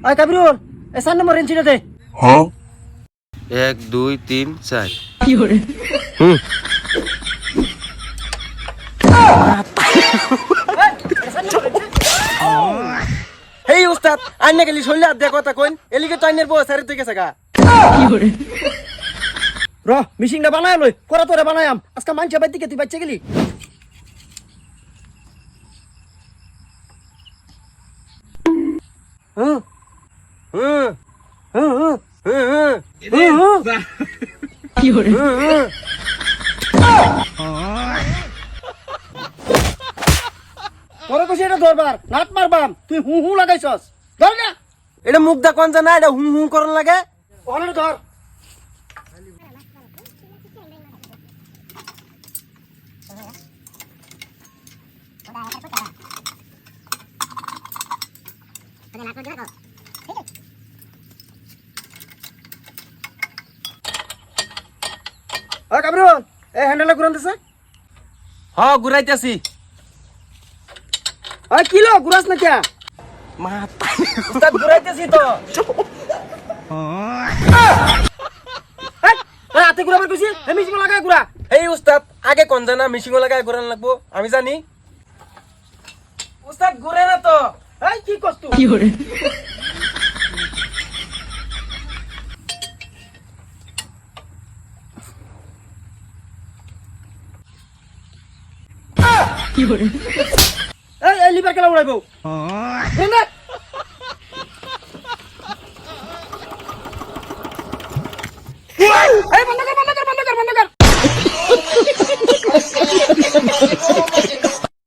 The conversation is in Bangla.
ওই কাবিরুল এ 4 নম্বর ইঞ্চিটা দে। 1 2 3 4 হেই উস্তাদ আইনে গেলি শৈলে আর দেখ কথা কইন এলিকে তো আইনের বউ সারি তুই গেছে গা র মিশিংটা বানায় লই করা তোরে বানায়াম আজকে মানছে বাইতে কে তুই বাচ্চা গেলি হুম হুম হুম হুম কি হরে তোর কইছে এটা ধরবার নাট মারবাম তুই হু হু লাগাইছস ধর না এটা মুখ দা কোন জানা এটা হু হু করন লাগে ওরে ধর ও কাবরুল এই হ্যান্ডেলটা ঘুরান দিছে হ ঘুরাইতাছি ওই কিলো ঘুরাস না কে মাথা উস্তাদ ঘুরাইতেছি তো এই হাতে ঘুরাবার কইছি এই মিশিং লাগায় ঘুরা এই উস্তাদ আগে কোন জানা মিশিং লাগায় ঘুরান লাগবো আমি জানি উস্তাদ ঘুরে না তো এই কি করছ তুই কি হরে কি হরে এই লিভার কেলা উড়াইবো না এই বন্ধ কর